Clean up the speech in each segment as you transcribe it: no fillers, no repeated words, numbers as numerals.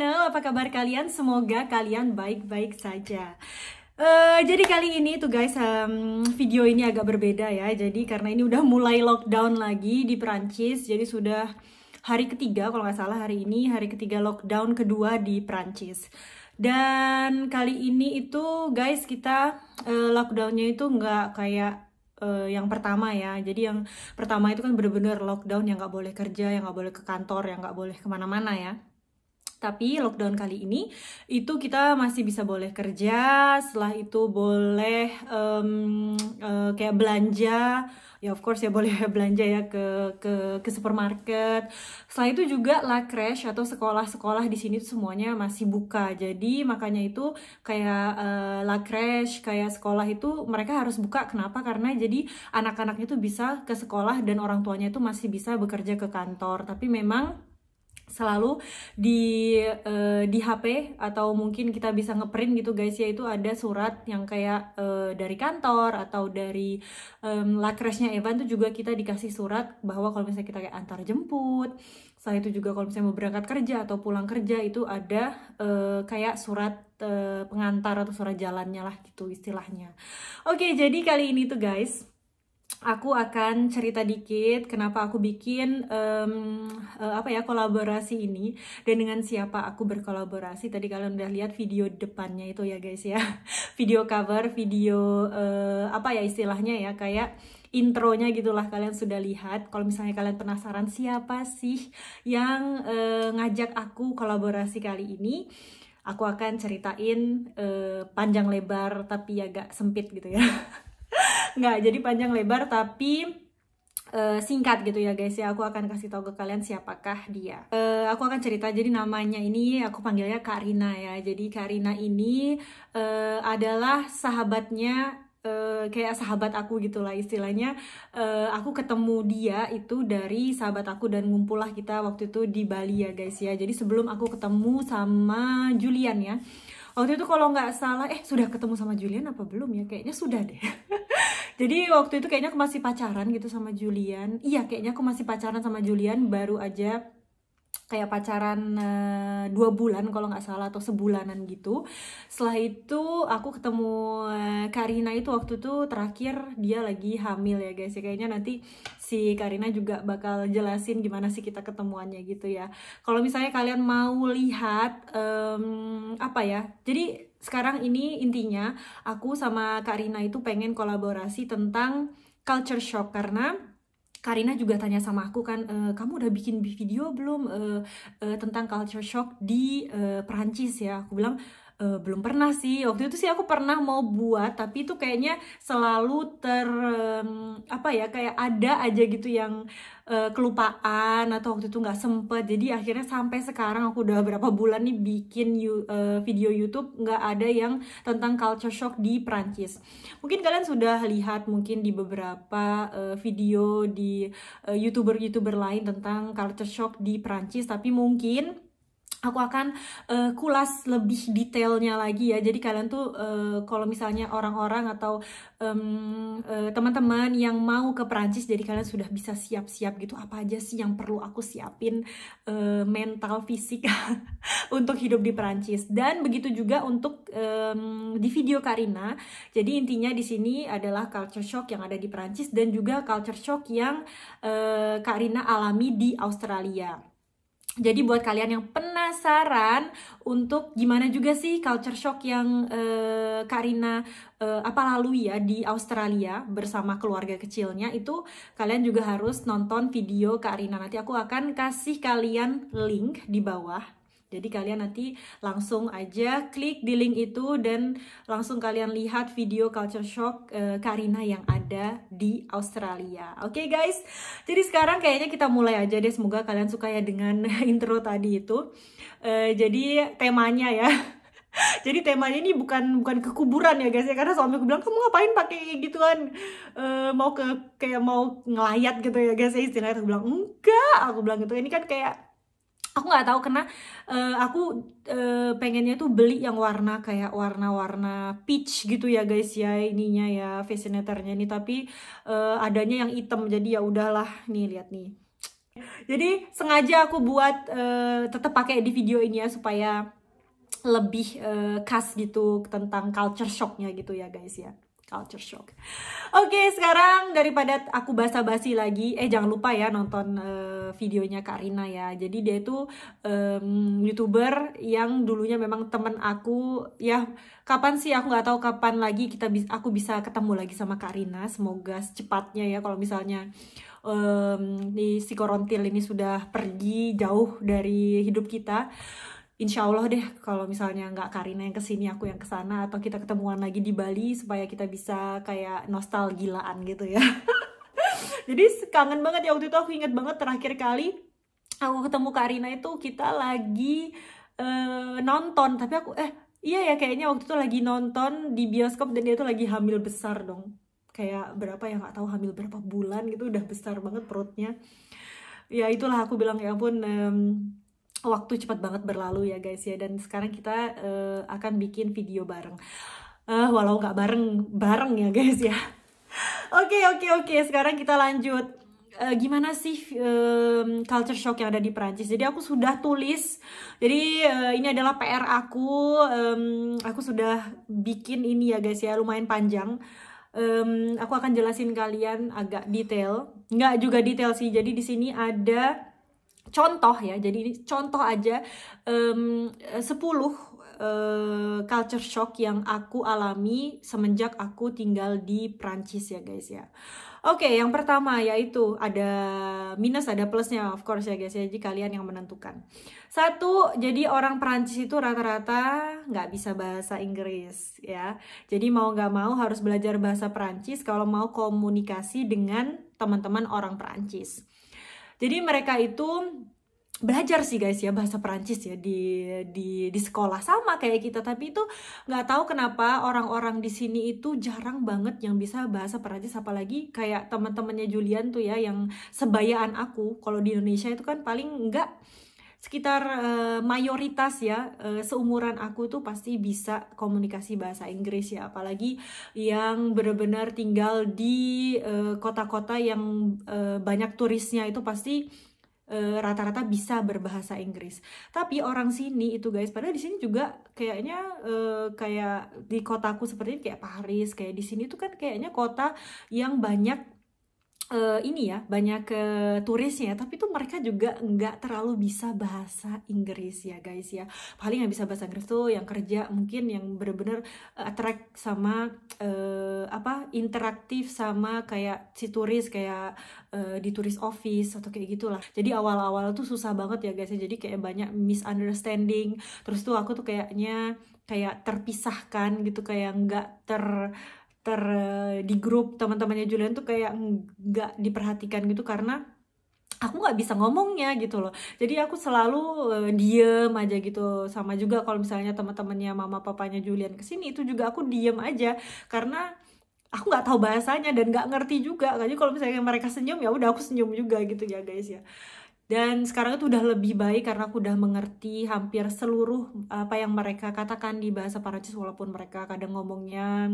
channel, apa kabar kalian? Semoga kalian baik-baik saja. Jadi kali ini tuh guys, video ini agak berbeda ya. Jadi karena ini udah mulai lockdown lagi di Perancis. Jadi sudah hari ketiga kalau nggak salah, hari ini hari ketiga lockdown kedua di Perancis. Dan kali ini itu guys kita lockdownnya itu nggak kayak yang pertama ya. Jadi yang pertama itu kan bener-bener lockdown, yang nggak boleh kerja, yang nggak boleh ke kantor, yang nggak boleh kemana-mana ya. Tapi lockdown kali ini itu kita masih bisa boleh kerja, setelah itu boleh kayak belanja, ya of course ya boleh belanja ya ke supermarket. Setelah itu juga la crèche atau sekolah-sekolah di sini tuh semuanya masih buka. Jadi makanya itu kayak la crèche, kayak sekolah itu mereka harus buka. Kenapa? Karena jadi anak-anaknya tuh bisa ke sekolah dan orang tuanya itu masih bisa bekerja ke kantor. Tapi memang selalu di HP atau mungkin kita bisa ngeprint gitu guys ya, itu ada surat yang kayak dari kantor atau dari la crèche-nya Evan tuh juga kita dikasih surat bahwa kalau misalnya kita kayak antar jemput, setelah itu juga kalau misalnya mau berangkat kerja atau pulang kerja itu ada kayak surat pengantar atau surat jalannya lah gitu istilahnya. Oke, jadi kali ini tuh guys aku akan cerita dikit kenapa aku bikin kolaborasi ini dan dengan siapa aku berkolaborasi. Tadi kalian udah lihat video depannya itu ya guys ya, video cover, video istilahnya ya kayak intronya gitulah, kalian sudah lihat. Kalau misalnya kalian penasaran siapa sih yang ngajak aku kolaborasi kali ini, aku akan ceritain panjang lebar tapi agak sempit gitu ya. Nggak jadi panjang lebar tapi singkat gitu ya guys ya. Aku akan kasih tahu ke kalian siapakah dia. Aku akan cerita, jadi namanya ini aku panggilnya Kak Rina ya. Jadi Kak Rina ini adalah sahabatnya, kayak sahabat aku gitulah istilahnya. Aku ketemu dia itu dari sahabat aku dan ngumpul lah kita waktu itu di Bali ya guys ya. Jadi sebelum aku ketemu sama Julian ya, waktu itu kalau nggak salah, sudah ketemu sama Julian apa belum ya? Kayaknya sudah deh. Jadi waktu itu kayaknya aku masih pacaran gitu sama Julian. Iya, kayaknya aku masih pacaran sama Julian, baru aja kayak pacaran 2 bulan kalau nggak salah, atau sebulanan gitu. Setelah itu aku ketemu Karina itu waktu itu terakhir dia lagi hamil ya guys ya. Kayaknya nanti si Karina juga bakal jelasin gimana sih kita ketemuannya gitu ya. Kalau misalnya kalian mau lihat jadi sekarang ini intinya aku sama Karina itu pengen kolaborasi tentang culture shock, karena Karina juga tanya sama aku kan, kamu udah bikin video belum tentang culture shock di Perancis ya? Aku bilang belum pernah sih. Waktu itu sih aku pernah mau buat, tapi itu kayaknya selalu kayak ada aja gitu yang kelupaan atau waktu itu nggak sempet. Jadi akhirnya sampai sekarang aku udah berapa bulan nih bikin video YouTube nggak ada yang tentang culture shock di Perancis. Mungkin kalian sudah lihat mungkin di beberapa video di YouTuber lain tentang culture shock di Perancis, tapi mungkin aku akan kulas lebih detailnya lagi ya. Jadi kalian tuh kalau misalnya orang-orang atau teman-teman yang mau ke Perancis, jadi kalian sudah bisa siap-siap gitu, apa aja sih yang perlu aku siapin mental, fisik untuk hidup di Perancis. Dan begitu juga untuk di video Karina. Jadi intinya di sini adalah culture shock yang ada di Perancis dan juga culture shock yang Karina alami di Australia. Jadi buat kalian yang penasaran untuk gimana juga sih culture shock yang Karina lalui ya di Australia bersama keluarga kecilnya, itu kalian juga harus nonton video Karina. Nanti aku akan kasih kalian link di bawah. Jadi kalian nanti langsung aja klik di link itu dan langsung kalian lihat video culture shock Karina yang ada di Australia. Oke guys, jadi sekarang kayaknya kita mulai aja deh. Semoga kalian suka ya dengan intro tadi itu. Jadi temanya ya. Jadi temanya ini bukan ke kuburan ya guys ya, karena suamiku bilang kamu ngapain pakai gituan, mau mau ngelayat gitu ya guys ya istilahnya. Aku bilang enggak, aku bilang gitu. Ini kan kayak aku nggak tahu karena aku pengennya tuh beli yang warna kayak warna-warna peach gitu ya guys ya, ininya ya fascinatornya ini, tapi adanya yang hitam. Jadi ya udahlah, nih lihat nih. Jadi sengaja aku buat tetap pakai di video ini ya, supaya lebih khas gitu tentang culture shocknya gitu ya guys ya. Culture shock. Oke, sekarang daripada aku basa-basi lagi, jangan lupa ya nonton videonya Kak Rina ya. Jadi dia itu YouTuber yang dulunya memang temen aku ya. Kapan sih, aku nggak tahu kapan lagi aku bisa ketemu lagi sama Kak Rina. Semoga secepatnya ya, kalau misalnya di si Korontil ini sudah pergi jauh dari hidup kita. Insya Allah deh, kalau misalnya nggak Karina yang kesini, aku yang kesana, atau kita ketemuan lagi di Bali, supaya kita bisa kayak nostalgilaan gitu ya. Jadi kangen banget ya, waktu itu aku inget banget terakhir kali aku ketemu Karina itu kita lagi nonton, tapi aku iya ya, kayaknya waktu itu lagi nonton di bioskop, dan dia tuh lagi hamil besar dong. Kayak berapa ya, nggak tahu hamil berapa bulan gitu, udah besar banget perutnya. Ya itulah, aku bilang ya ampun, waktu cepat banget berlalu ya guys ya. Dan sekarang kita akan bikin video bareng, walau nggak bareng ya guys ya. Oke, sekarang kita lanjut. Gimana sih culture shock yang ada di Perancis? Jadi aku sudah tulis. Jadi ini adalah PR aku. Aku sudah bikin ini ya guys ya, lumayan panjang. Aku akan jelasin kalian agak detail. Nggak juga detail sih. Jadi di sini ada contoh ya, jadi ini contoh aja 10 culture shock yang aku alami semenjak aku tinggal di Prancis ya guys ya. Oke, yang pertama yaitu ada minus ada plusnya of course ya guys ya, jadi kalian yang menentukan. Satu, jadi orang Prancis itu rata-rata nggak bisa bahasa Inggris ya. Jadi mau nggak mau harus belajar bahasa Prancis kalau mau komunikasi dengan teman-teman orang Prancis. Jadi mereka itu belajar sih guys ya bahasa Perancis ya di sekolah sama kayak kita, tapi itu nggak tahu kenapa orang-orang di sini itu jarang banget yang bisa bahasa Perancis, apalagi kayak teman-temannya Julian tuh ya, yang sebayaan aku. Kalau di Indonesia itu kan paling enggak sekitar mayoritas ya seumuran aku tuh pasti bisa komunikasi bahasa Inggris ya, apalagi yang benar-benar tinggal di kota-kota yang banyak turisnya, itu pasti rata-rata bisa berbahasa Inggris. Tapi orang sini itu guys, padahal di sini juga kayaknya kayak di kotaku seperti ini, kayak Paris, kayak di sini tuh kan kayaknya kota yang banyak ini ya, banyak turisnya, tapi tuh mereka juga nggak terlalu bisa bahasa Inggris ya guys ya. Paling yang bisa bahasa Inggris tuh yang kerja, mungkin yang bener-bener attract sama interaktif sama kayak si turis, kayak di turis office atau kayak gitulah. Jadi awal-awal tuh susah banget ya guys ya, jadi kayak banyak misunderstanding. Terus tuh aku tuh kayaknya kayak terpisahkan gitu, kayak nggak di grup teman-temannya Julian tuh kayak nggak diperhatikan gitu, karena aku nggak bisa ngomongnya gitu loh. Jadi aku selalu diem aja gitu. Sama juga kalau misalnya teman-temannya mama papanya Julian kesini, itu juga aku diem aja karena aku nggak tahu bahasanya dan nggak ngerti juga. Jadi kalau misalnya mereka senyum, ya udah aku senyum juga gitu ya guys ya. Dan sekarang itu udah lebih baik karena aku udah mengerti hampir seluruh apa yang mereka katakan di bahasa Perancis, walaupun mereka kadang ngomongnya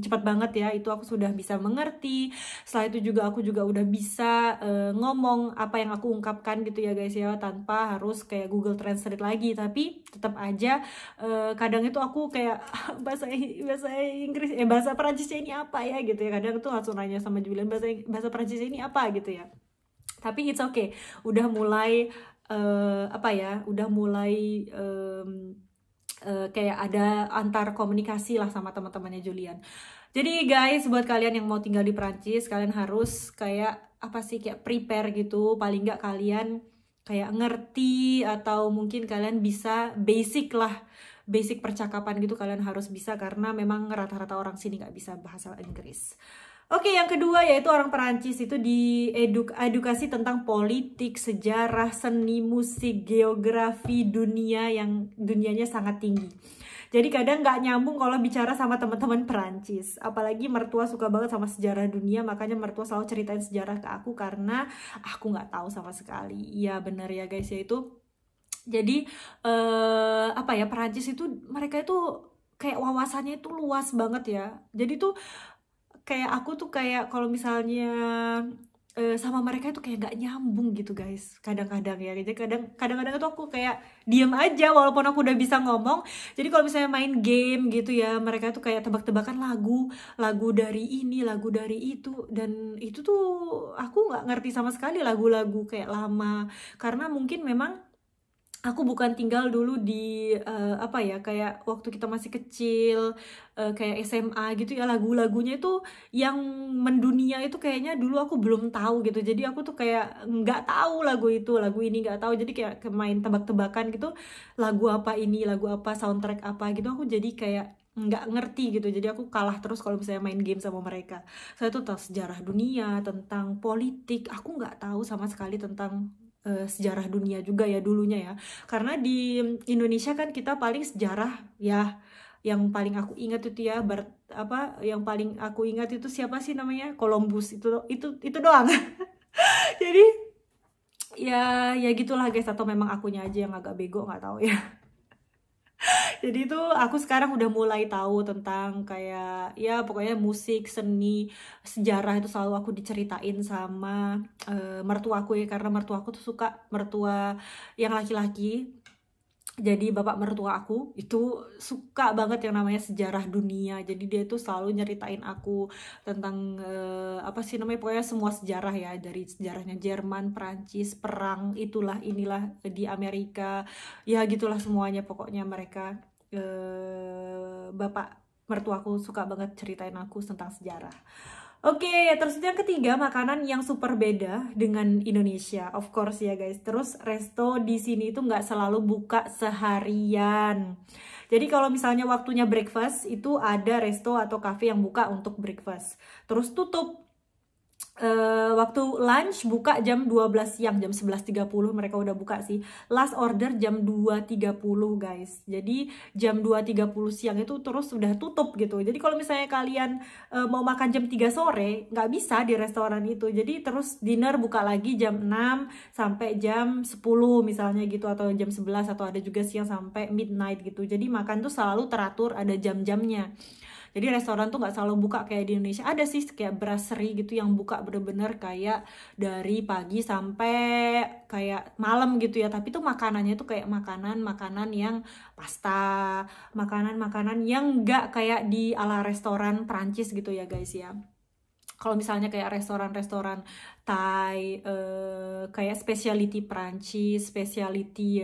cepat banget ya, itu aku sudah bisa mengerti. Setelah itu juga aku juga udah bisa ngomong apa yang aku ungkapkan gitu ya guys ya, tanpa harus kayak Google Translate lagi. Tapi tetap aja kadang itu aku kayak bahasa Inggris bahasa Perancisnya ini apa ya gitu ya. Kadang tuh langsung nanya sama Julian, bahasa Perancisnya ini apa gitu ya. Tapi it's okay, udah mulai udah mulai kayak ada antar komunikasi lah sama teman-temannya Julian. Jadi guys, buat kalian yang mau tinggal di Perancis, kalian harus kayak kayak prepare gitu, paling nggak kalian kayak ngerti, atau mungkin kalian bisa basic percakapan gitu kalian harus bisa, karena memang rata-rata orang sini nggak bisa bahasa Inggris. Oke, yang kedua yaitu orang Perancis itu di edukasi tentang politik, sejarah, seni, musik, geografi, dunianya sangat tinggi. Jadi kadang nggak nyambung kalau bicara sama teman-teman Perancis. Apalagi mertua suka banget sama sejarah dunia, makanya mertua selalu ceritain sejarah ke aku karena aku nggak tahu sama sekali. Iya benar ya guys ya itu. Jadi Perancis itu mereka itu kayak wawasannya itu luas banget ya. Jadi tuh kayak aku tuh kayak kalau misalnya sama mereka itu kayak gak nyambung gitu guys, kadang-kadang ya. Jadi kadang-kadang itu aku kayak diem aja walaupun aku udah bisa ngomong. Jadi kalau misalnya main game gitu ya, mereka tuh kayak tebak-tebakan lagu dari ini, lagu dari itu, dan itu tuh aku nggak ngerti sama sekali lagu-lagu kayak lama, karena mungkin memang aku bukan tinggal dulu di apa ya, kayak waktu kita masih kecil, kayak SMA gitu ya, lagu-lagunya itu yang mendunia itu kayaknya dulu aku belum tahu gitu. Jadi aku tuh kayak nggak tahu lagu itu, lagu ini nggak tahu. Jadi kayak main tebak-tebakan gitu, lagu apa ini, lagu apa, soundtrack apa gitu. Aku jadi kayak nggak ngerti gitu. Jadi aku kalah terus kalau misalnya main game sama mereka. Saya tuh tahu sejarah dunia, tentang politik. Aku nggak tahu sama sekali tentang sejarah dunia juga ya dulunya ya, karena di Indonesia kan kita paling sejarah ya, yang paling aku ingat itu ya apa yang paling aku ingat itu siapa sih namanya, Columbus, itu doang. Jadi ya gitulah guys, atau memang akunya aja yang agak bego, nggak tahu ya. Jadi itu aku sekarang udah mulai tahu tentang kayak ya pokoknya musik, seni, sejarah itu selalu aku diceritain sama mertuaku ya, karena mertuaku tuh suka, mertua yang laki-laki. Jadi bapak mertua aku itu suka banget yang namanya sejarah dunia. Jadi dia tuh selalu nyeritain aku tentang apa sih namanya, pokoknya semua sejarah ya, dari sejarahnya Jerman, Prancis, perang itulah inilah di Amerika, ya gitulah semuanya pokoknya. Mereka bapak mertuaku suka banget ceritain aku tentang sejarah. Oke, terus itu yang ketiga, makanan yang super beda dengan Indonesia, of course ya guys. Terus resto di sini itu nggak selalu buka seharian. Jadi kalau misalnya waktunya breakfast, itu ada resto atau cafe yang buka untuk breakfast. Terus tutup. Waktu lunch buka jam 12 siang, jam 11.30 mereka udah buka sih. Last order jam 2.30 guys. Jadi jam 2.30 siang itu terus udah tutup gitu. Jadi kalau misalnya kalian mau makan jam 3 sore, nggak bisa di restoran itu. Jadi terus dinner buka lagi jam 6 sampai jam 10 misalnya gitu, atau jam 11, atau ada juga siang sampai midnight gitu. Jadi makan tuh selalu teratur, ada jam-jamnya. Jadi restoran tuh nggak selalu buka kayak di Indonesia. Ada sih kayak brasserie gitu yang buka bener-bener kayak dari pagi sampai kayak malam gitu ya. Tapi tuh makanannya tuh kayak makanan-makanan yang pasta, makanan-makanan yang nggak kayak di ala restoran Prancis gitu ya guys ya. Kalau misalnya kayak restoran-restoran Thai, kayak specialty Prancis, specialty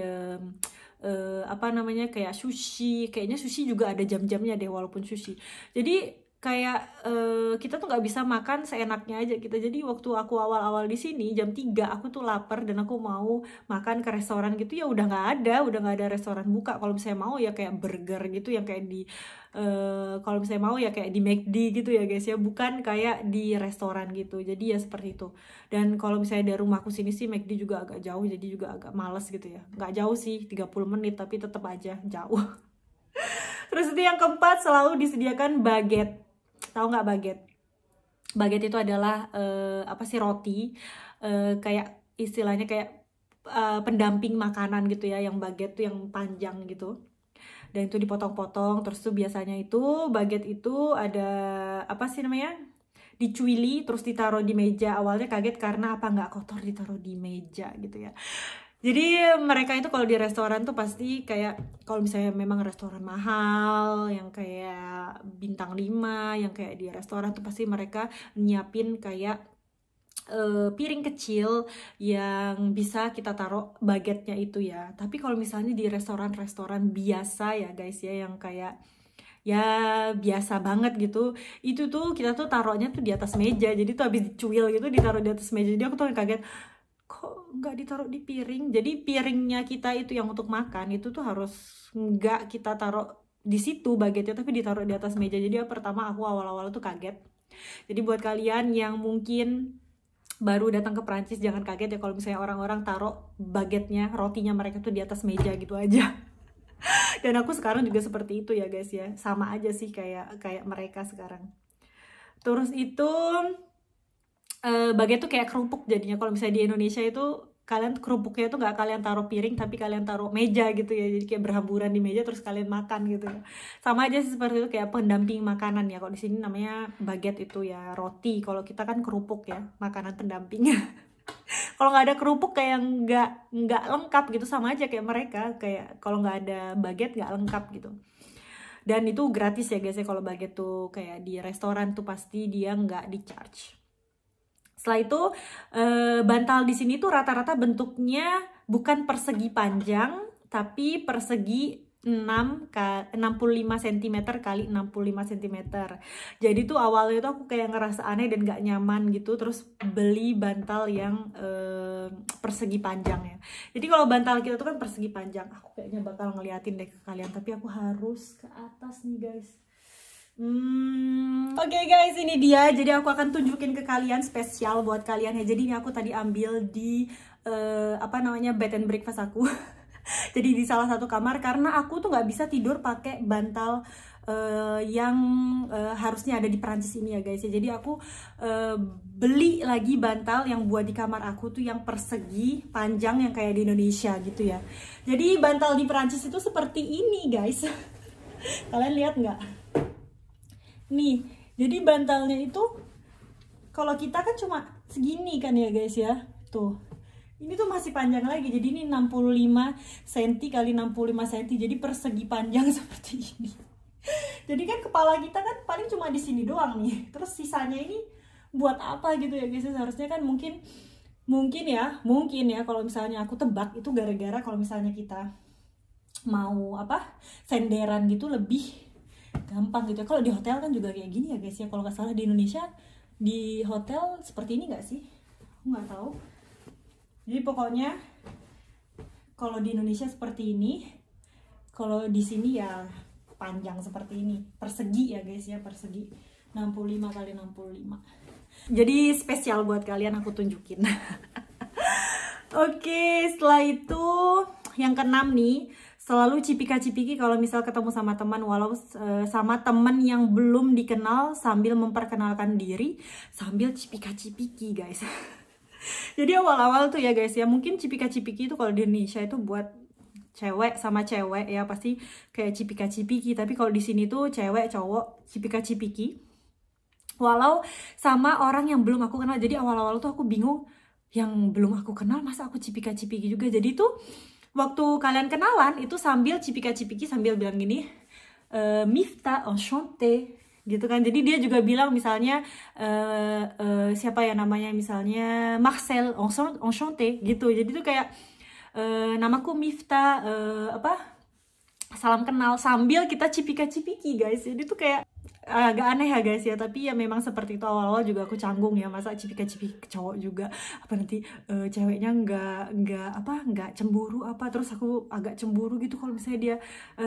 apa namanya, kayak sushi, kayaknya sushi juga ada jam-jamnya deh walaupun sushi. Jadi kayak kita tuh nggak bisa makan seenaknya aja kita. Jadi waktu aku awal-awal di sini jam 3 aku tuh lapar dan aku mau makan ke restoran gitu, ya udah nggak ada restoran buka. Kalau misalnya mau ya kayak burger gitu yang kayak di kalau misalnya mau ya kayak di McD gitu ya guys ya, bukan kayak di restoran gitu. Jadi ya seperti itu. Dan kalau misalnya dari rumahku sini sih McD juga agak jauh, jadi juga agak males gitu ya. Nggak jauh sih, 30 menit, tapi tetap aja jauh. Terus itu yang keempat, selalu disediakan baget. Tahu nggak baget? Baget itu adalah apa sih, roti, kayak istilahnya kayak pendamping makanan gitu ya. Yang baget tuh yang panjang gitu. Dan itu dipotong-potong. Terus tuh biasanya itu baget itu ada apa sih namanya, dicuili terus ditaruh di meja. Awalnya kaget karena apa nggak kotor ditaruh di meja gitu ya. Jadi mereka itu kalau di restoran tuh pasti kayak, kalau misalnya memang restoran mahal yang kayak bintang 5, yang kayak di restoran tuh pasti mereka nyiapin kayak piring kecil yang bisa kita taruh bagetnya itu ya. Tapi kalau misalnya di restoran-restoran biasa ya guys ya, yang kayak ya biasa banget gitu, itu tuh kita tuh taruhnya tuh di atas meja. Jadi tuh habis dicuil gitu ditaruh di atas meja. Jadi aku tuh kaget, kok nggak ditaruh di piring. Jadi piringnya kita itu yang untuk makan itu tuh harus nggak kita taruh di situ bagetnya, tapi ditaruh di atas meja. Jadi pertama aku awal-awal tuh kaget. Jadi buat kalian yang mungkin baru datang ke Prancis, jangan kaget ya kalau misalnya orang-orang taruh bagetnya, rotinya mereka tuh di atas meja gitu aja. Dan aku sekarang juga seperti itu ya guys ya, sama aja sih kayak mereka sekarang. Terus itu baget tuh kayak kerupuk jadinya. Kalau misalnya di Indonesia itu kalian kerupuknya tuh nggak kalian taruh piring tapi kalian taruh meja gitu ya, jadi kayak berhamburan di meja terus kalian makan gitu ya. Sama aja sih seperti itu, kayak pendamping makanan ya. Kalau di sini namanya baguette itu ya roti, kalau kita kan kerupuk ya, makanan pendampingnya. Kalau nggak ada kerupuk kayak nggak lengkap gitu, sama aja kayak mereka, kayak kalau nggak ada baguette nggak lengkap gitu. Dan itu gratis ya guys ya, kalau baguette tuh kayak di restoran tuh pasti dia nggak di charge. Setelah itu bantal di sini tuh rata-rata bentuknya bukan persegi panjang tapi persegi 65 cm kali 65 cm. Jadi tuh awalnya tuh aku kayak ngerasa aneh dan gak nyaman gitu, terus beli bantal yang persegi panjang ya. Jadi kalau bantal kita tuh kan persegi panjang, aku kayaknya bakal ngeliatin deh ke kalian, tapi aku harus ke atas nih guys. Oke guys, ini dia. Jadi aku akan tunjukin ke kalian, spesial buat kalian ya. Jadi ini aku tadi ambil di apa namanya, bed and breakfast aku. Jadi di salah satu kamar, karena aku tuh nggak bisa tidur pakai bantal yang harusnya ada di Perancis ini ya guys ya. Jadi aku beli lagi bantal yang buat di kamar aku tuh yang persegi panjang yang kayak di Indonesia gitu ya. Jadi bantal di Perancis itu seperti ini guys. Kalian lihat nggak? Nih, jadi bantalnya itu kalau kita kan cuma segini kan ya guys ya. Tuh. Ini tuh masih panjang lagi. Jadi ini 65 cm kali 65 cm. Jadi persegi panjang seperti ini. Jadi kan kepala kita kan paling cuma di sini doang nih. Terus sisanya ini buat apa gitu ya guys. Seharusnya kan mungkin ya kalau misalnya aku tebak itu gara-gara kalau misalnya kita mau senderan gitu lebih gampang gitu ya. Kalau di hotel kan juga kayak gini ya guys ya. Kalau nggak salah di Indonesia di hotel seperti ini nggak sih? Aku nggak tahu. Jadi pokoknya kalau di Indonesia seperti ini, kalau di sini ya panjang seperti ini, persegi ya guys ya, persegi 65 kali 65. Jadi spesial buat kalian aku tunjukin. Oke, setelah itu yang keenam nih, selalu cipika-cipiki kalau misal ketemu sama teman, walau sama teman yang belum dikenal, sambil memperkenalkan diri, sambil cipika-cipiki guys. Jadi awal-awal tuh ya guys ya, mungkin cipika-cipiki itu kalau di Indonesia itu buat cewek sama cewek ya, pasti kayak cipika-cipiki. Tapi kalau di sini tuh cewek cowok cipika-cipiki. Walau sama orang yang belum aku kenal. Jadi awal-awal tuh aku bingung, yang belum aku kenal masa aku cipika-cipiki juga. Jadi tuh waktu kalian kenalan itu sambil cipika-cipiki, sambil bilang gini, Mifta, enchanté gitu kan. Jadi dia juga bilang misalnya siapa ya namanya, misalnya Marcel, enchanté gitu. Jadi tuh kayak namaku Mifta, salam kenal sambil kita cipika-cipiki guys. Jadi tuh kayak agak aneh ya guys ya, tapi ya memang seperti itu. Awal-awal juga aku canggung ya, masa cipika-cipiki ke cowok juga, apa nanti ceweknya nggak cemburu apa. Terus aku agak cemburu gitu kalau misalnya dia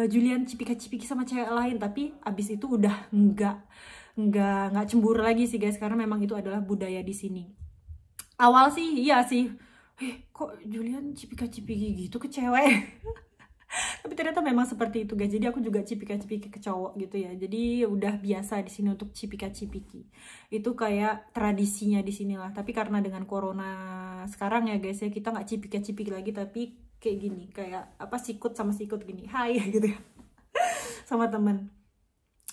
Julian cipika-cipiki sama cewek lain. Tapi abis itu udah nggak cemburu lagi sih guys, karena memang itu adalah budaya di sini. Awal sih iya sih, kok Julian cipika-cipiki gitu ke cewek. Tapi ternyata memang seperti itu guys. Jadi aku juga cipika-cipiki ke cowok gitu ya. Jadi udah biasa di sini untuk cipika-cipiki. Itu kayak tradisinya di sini lah. Tapi karena dengan corona sekarang ya guys ya, kita nggak cipika-cipiki lagi, tapi kayak gini, kayak sikut sama sikut gini, hai gitu ya. Sama temen.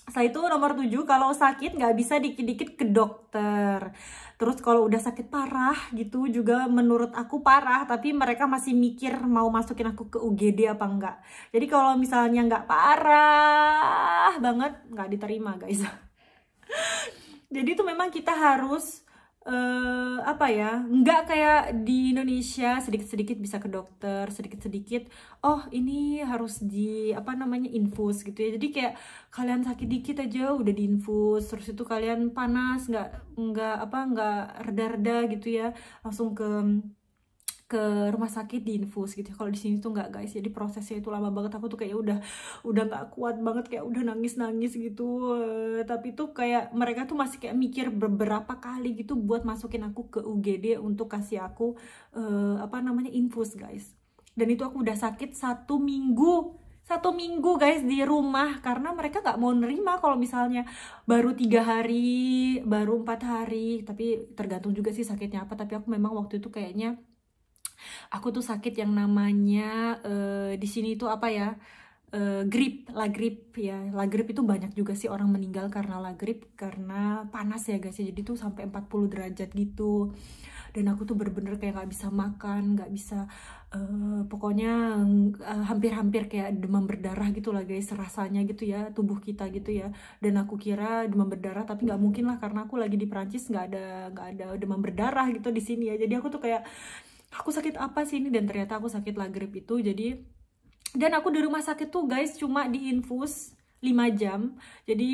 Setelah itu nomor 7, kalau sakit nggak bisa dikit-dikit ke dokter. Terus kalau udah sakit parah gitu juga menurut aku parah, tapi mereka masih mikir mau masukin aku ke UGD apa enggak. Jadi kalau misalnya nggak parah banget nggak diterima guys. Jadi itu memang kita harus nggak kayak di Indonesia sedikit-sedikit bisa ke dokter, sedikit-sedikit oh ini harus infus gitu ya. Jadi kayak kalian sakit dikit aja udah diinfus, terus itu kalian panas nggak reda-reda gitu ya, langsung ke rumah sakit diinfus gitu. Kalau di sini tuh nggak guys, jadi prosesnya itu lama banget. Aku tuh kayak udah nggak kuat banget, kayak udah nangis gitu. Tapi tuh kayak mereka tuh masih kayak mikir beberapa kali gitu buat masukin aku ke UGD untuk kasih aku infus guys. Dan itu aku udah sakit 1 minggu guys di rumah, karena mereka nggak mau nerima kalau misalnya baru 3 hari, baru 4 hari. Tapi tergantung juga sih sakitnya apa. Tapi aku memang waktu itu kayaknya Aku tuh sakit yang namanya di sini tuh apa ya? Grip, la grip ya. La grip itu banyak juga sih orang meninggal karena la grip karena panas ya guys ya. Jadi tuh sampai 40 derajat gitu. Dan aku tuh bener-bener kayak nggak bisa makan, nggak bisa pokoknya hampir-hampir kayak demam berdarah gitu lah guys rasanya gitu ya tubuh kita gitu ya. Dan aku kira demam berdarah tapi nggak mungkin lah karena aku lagi di Perancis nggak ada demam berdarah gitu di sini ya. Jadi aku tuh kayak aku sakit apa sih ini, dan ternyata aku sakit la grip itu. Jadi dan aku di rumah sakit tuh guys cuma diinfus 5 jam. Jadi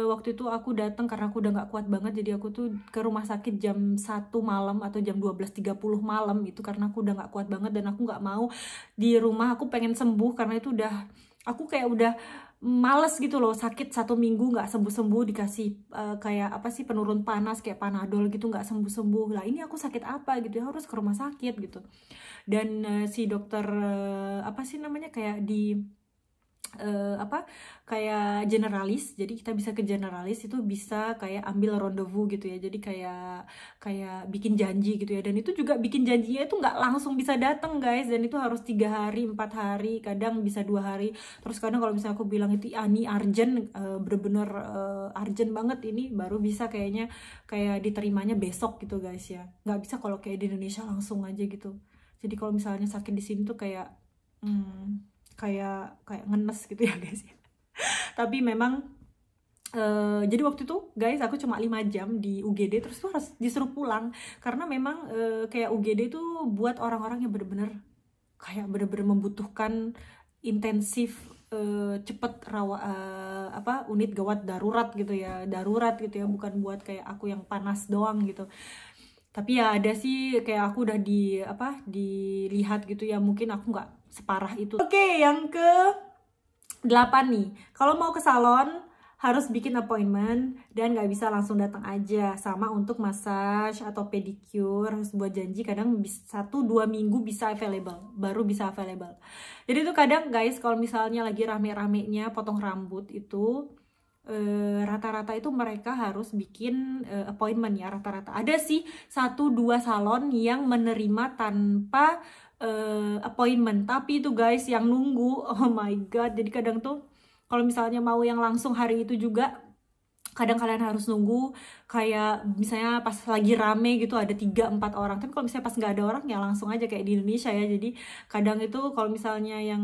waktu itu aku datang karena aku udah nggak kuat banget. Jadi aku tuh ke rumah sakit jam 1 malam atau jam 12.30 malam itu karena aku udah nggak kuat banget dan aku nggak mau di rumah. Aku pengen sembuh karena itu udah aku kayak udah males gitu loh, sakit 1 minggu nggak sembuh-sembuh, dikasih kayak apa sih penurun panas kayak Panadol gitu nggak sembuh-sembuh. Lah ini aku sakit apa gitu ya, harus ke rumah sakit gitu. Dan si dokter apa sih namanya kayak di apa kayak generalis, jadi kita bisa ke generalis itu bisa kayak ambil rendezvous gitu ya, jadi kayak kayak bikin janji gitu ya. Dan itu juga bikin janjinya itu nggak langsung bisa datang guys, dan itu harus 3 hari 4 hari, kadang bisa 2 hari. Terus kadang kalau misalnya aku bilang itu ini urgent, bener-bener urgent banget, ini baru bisa kayaknya kayak diterimanya besok gitu guys ya, nggak bisa kalau kayak di Indonesia langsung aja gitu. Jadi kalau misalnya sakit di sini tuh kayak kayak ngenes gitu ya guys. Tapi memang jadi waktu itu guys aku cuma 5 jam di UGD, terus tuh harus disuruh pulang karena memang kayak UGD tuh buat orang-orang yang bener-bener kayak bener-bener membutuhkan intensif cepet apa unit gawat darurat gitu ya, darurat gitu ya, bukan buat kayak aku yang panas doang gitu. Tapi ya ada sih kayak aku udah di apa dilihat gitu ya, mungkin aku nggak separah itu. Oke, yang ke 8 nih, kalau mau ke salon harus bikin appointment dan nggak bisa langsung datang aja. Sama untuk massage atau pedicure harus buat janji, kadang 1-2 minggu bisa available, baru bisa available. Jadi tuh kadang guys kalau misalnya lagi rame-ramenya potong rambut itu rata-rata itu mereka harus bikin appointment ya, rata-rata. Ada sih 1-2 salon yang menerima tanpa appointment, tapi itu guys yang nunggu, oh my god. Jadi kadang tuh kalau misalnya mau yang langsung hari itu juga kadang kalian harus nunggu, kayak misalnya pas lagi rame gitu ada 3-4 orang. Tapi kalau misalnya pas nggak ada orang ya langsung aja kayak di Indonesia ya. Jadi kadang itu kalau misalnya yang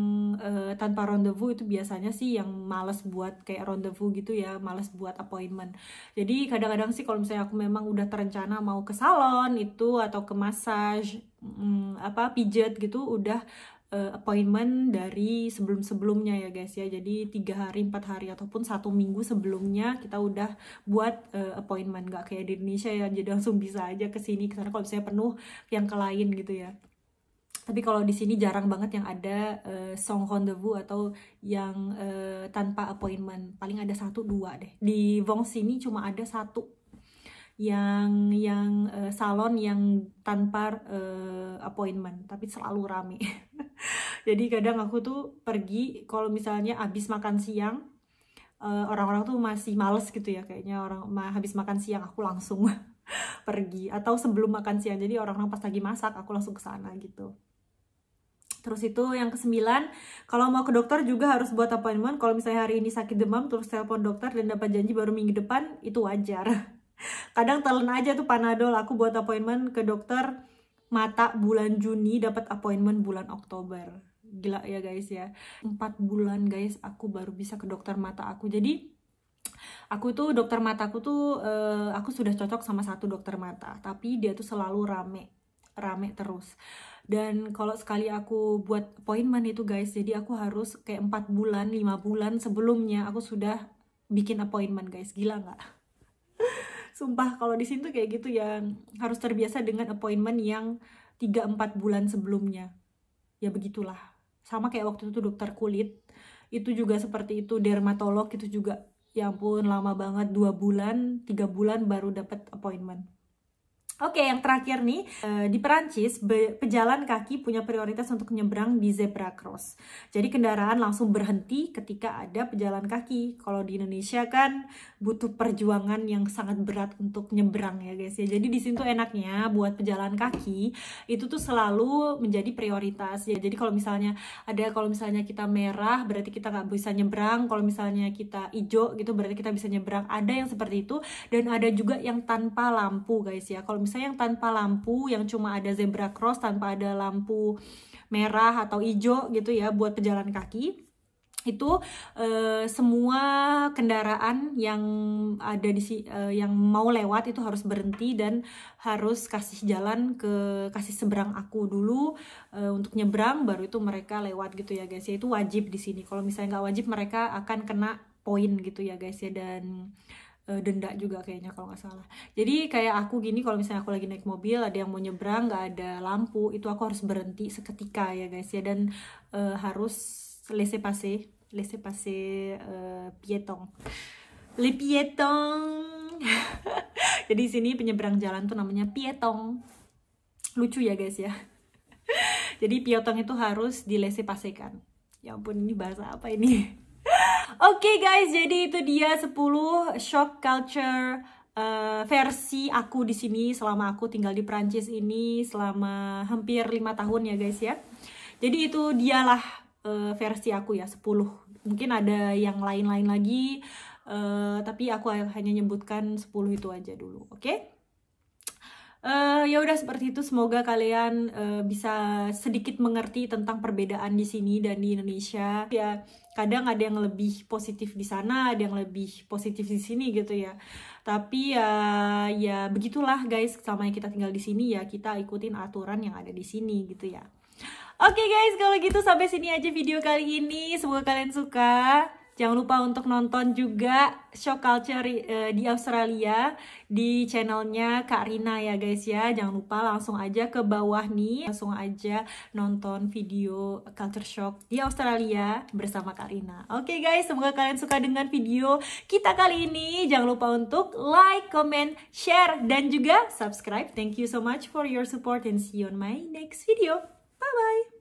tanpa rendezvous itu biasanya sih yang males buat kayak rendezvous gitu ya, males buat appointment. Jadi kadang-kadang sih kalau misalnya aku memang udah terencana mau ke salon itu atau ke massage apa pijat gitu, udah appointment dari sebelum-sebelumnya ya guys ya. Jadi 3 hari 4 hari ataupun 1 minggu sebelumnya kita udah buat appointment, nggak kayak di Indonesia ya jadi langsung bisa aja ke sini ke sana kalau misalnya penuh yang ke lain gitu ya. Tapi kalau di sini jarang banget yang ada song rendezvous atau yang tanpa appointment, paling ada 1-2 deh. Di Vong sini cuma ada 1 yang salon yang tanpa appointment, tapi selalu rame. Jadi kadang aku tuh pergi kalau misalnya habis makan siang, orang-orang tuh masih males gitu ya, kayaknya orang habis makan siang aku langsung pergi, atau sebelum makan siang, jadi orang-orang pas lagi masak aku langsung ke sana gitu. Terus itu yang ke-9, kalau mau ke dokter juga harus buat appointment. Kalau misalnya hari ini sakit demam terus telepon dokter dan dapat janji baru minggu depan, itu wajar. Kadang telan aja tuh Panadol. Aku buat appointment ke dokter mata bulan Juni, dapat appointment bulan Oktober. Gila ya guys ya, 4 bulan guys aku baru bisa ke dokter mata aku. Jadi aku tuh dokter mataku tuh aku sudah cocok sama 1 dokter mata, tapi dia tuh selalu rame terus. Dan kalau sekali aku buat appointment itu guys, jadi aku harus kayak 4 bulan 5 bulan sebelumnya aku sudah bikin appointment guys. Gila nggak? Sumpah kalau di sini tuh kayak gitu ya, harus terbiasa dengan appointment yang 3-4 bulan sebelumnya. Ya begitulah. Sama kayak waktu itu dokter kulit, itu juga seperti itu. Dermatolog itu juga, ya ampun lama banget, 2 bulan 3 bulan baru dapat appointment. Oke, yang terakhir nih, di Perancis, pejalan kaki punya prioritas untuk nyebrang di zebra cross. Jadi kendaraan langsung berhenti ketika ada pejalan kaki. Kalau di Indonesia kan butuh perjuangan yang sangat berat untuk nyebrang ya guys ya. Jadi di situ enaknya buat pejalan kaki itu tuh selalu menjadi prioritas ya. Jadi kalau misalnya kita merah berarti kita nggak bisa nyebrang. Kalau misalnya kita hijau gitu berarti kita bisa nyebrang. Ada yang seperti itu dan ada juga yang tanpa lampu guys ya. Kalau misalnya yang tanpa lampu, yang cuma ada zebra cross tanpa ada lampu merah atau hijau gitu ya buat pejalan kaki, itu semua kendaraan yang ada yang mau lewat itu harus berhenti dan harus kasih seberang aku dulu untuk nyebrang, baru itu mereka lewat gitu ya guys ya. Itu wajib di sini. Kalau misalnya nggak wajib mereka akan kena poin gitu ya guys ya, dan denda juga kayaknya kalau nggak salah. Jadi kayak aku gini, kalau misalnya aku lagi naik mobil ada yang mau nyebrang nggak ada lampu, itu aku harus berhenti seketika ya guys ya, dan harus laissez passer piéton, les piétons. Jadi sini penyeberang jalan tuh namanya piéton, lucu ya guys ya. Jadi piéton itu harus di laissez passer kan. Ya ampun, ini bahasa apa ini? Oke guys, jadi itu dia 10 shock culture versi aku di sini selama aku tinggal di Prancis ini selama hampir 5 tahun ya guys ya. Jadi itu dialah versi aku ya, 10. Mungkin ada yang lain-lain lagi, tapi aku hanya nyebutkan 10 itu aja dulu, oke? Ya udah seperti itu. Semoga kalian bisa sedikit mengerti tentang perbedaan di sini dan di Indonesia. Ya kadang ada yang lebih positif di sana, ada yang lebih positif di sini gitu ya. Tapi ya begitulah guys. Selama kita tinggal di sini ya kita ikutin aturan yang ada di sini gitu ya. Oke guys, kalau gitu sampai sini aja video kali ini. Semoga kalian suka. Jangan lupa untuk nonton juga shock culture di Australia di channelnya Kak Rina ya guys ya. Jangan lupa langsung aja ke bawah nih, langsung aja nonton video culture shock di Australia bersama Kak Rina. Oke guys, semoga kalian suka dengan video kita kali ini. Jangan lupa untuk like, comment, share, dan juga subscribe. Thank you so much for your support and see you on my next video. Bye bye.